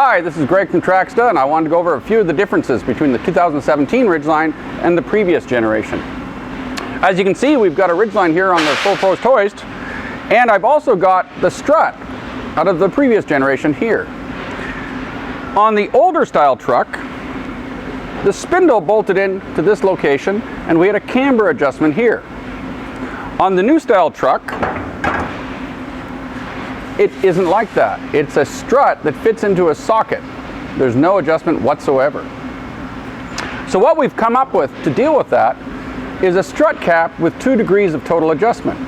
Hi, this is Greg from Traxda, and I wanted to go over a few of the differences between the 2017 Ridgeline and the previous generation. As you can see, we've got a Ridgeline here on the full post hoist, and I've also got the strut out of the previous generation here. On the older style truck, the spindle bolted in to this location, and we had a camber adjustment here. On the new style truck, it isn't like that. It's a strut that fits into a socket. There's no adjustment whatsoever. So what we've come up with to deal with that is a strut cap with 2 degrees of total adjustment.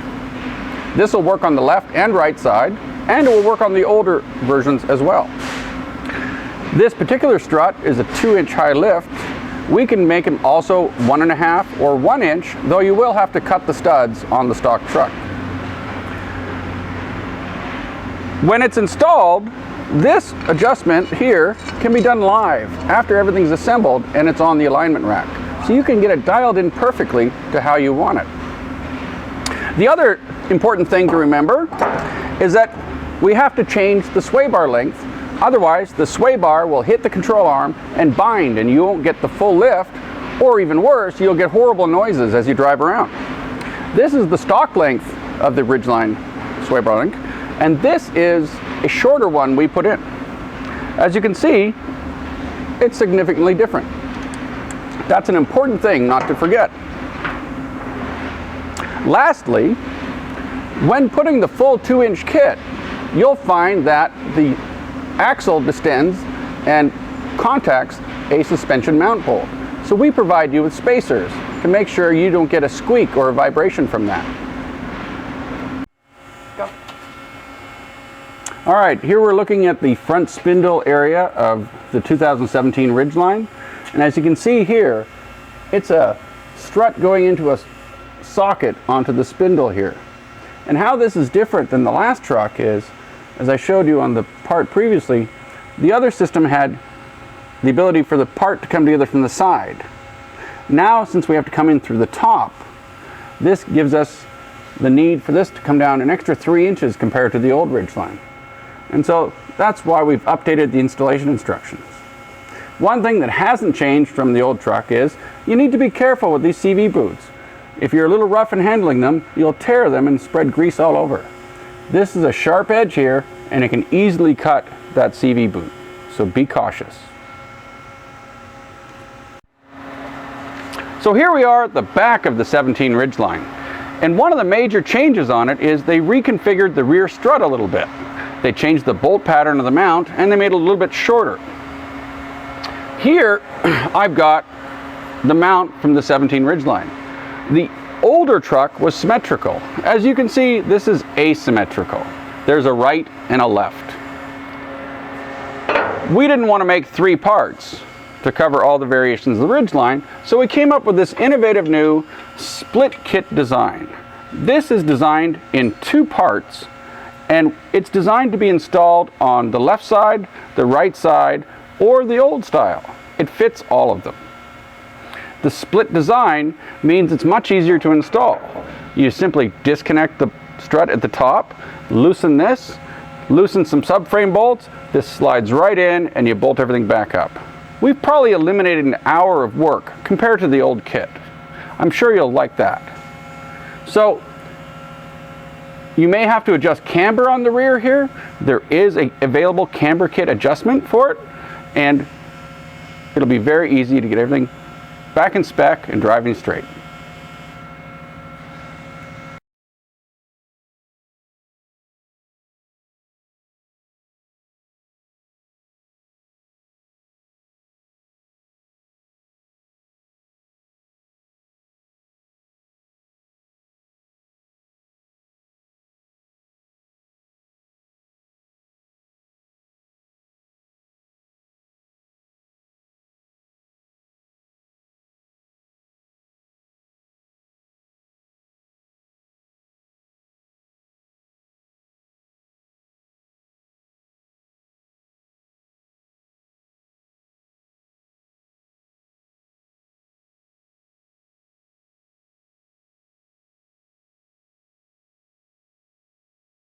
This will work on the left and right side, and it will work on the older versions as well. This particular strut is a 2-inch high lift. We can make them also 1.5 or 1 inch, though you will have to cut the studs on the stock truck. When it's installed, this adjustment here can be done live after everything's assembled and it's on the alignment rack. So you can get it dialed in perfectly to how you want it. The other important thing to remember is that we have to change the sway bar length. Otherwise, the sway bar will hit the control arm and bind, and you won't get the full lift, or even worse, you'll get horrible noises as you drive around. This is the stock length of the Ridgeline sway bar length, and this is a shorter one we put in. As you can see, it's significantly different. That's an important thing not to forget. Lastly, when putting the full 2-inch kit, you'll find that the axle distends and contacts a suspension mount bolt. So we provide you with spacers to make sure you don't get a squeak or a vibration from that. Go. All right, here we're looking at the front spindle area of the 2017 Ridgeline. And as you can see here, it's a strut going into a socket onto the spindle here. And how this is different than the last truck is, as I showed you on the part previously, the other system had the ability for the part to come together from the side. Now, since we have to come in through the top, this gives us the need for this to come down an extra 3 inches compared to the old Ridgeline. And so that's why we've updated the installation instructions. One thing that hasn't changed from the old truck is you need to be careful with these CV boots. If you're a little rough in handling them, you'll tear them and spread grease all over. This is a sharp edge here, and it can easily cut that CV boot, so be cautious. So here we are at the back of the 17 Ridgeline, and one of the major changes on it is they reconfigured the rear strut a little bit. They changed the bolt pattern of the mount, and they made it a little bit shorter. Here I've got the mount from the 17 Ridgeline. The older truck was symmetrical. As you can see, this is asymmetrical. There's a right and a left. We didn't want to make 3 parts to cover all the variations of the Ridgeline, so we came up with this innovative new split kit design. This is designed in 2 parts, and it's designed to be installed on the left side, the right side, or the old style. It fits all of them. The split design means it's much easier to install. You simply disconnect the strut at the top, loosen this, loosen some subframe bolts, this slides right in, and you bolt everything back up. We've probably eliminated an hour of work compared to the old kit. I'm sure you'll like that. So you may have to adjust camber on the rear here. There is an available camber kit adjustment for it, and it'll be very easy to get everything back in spec and driving straight.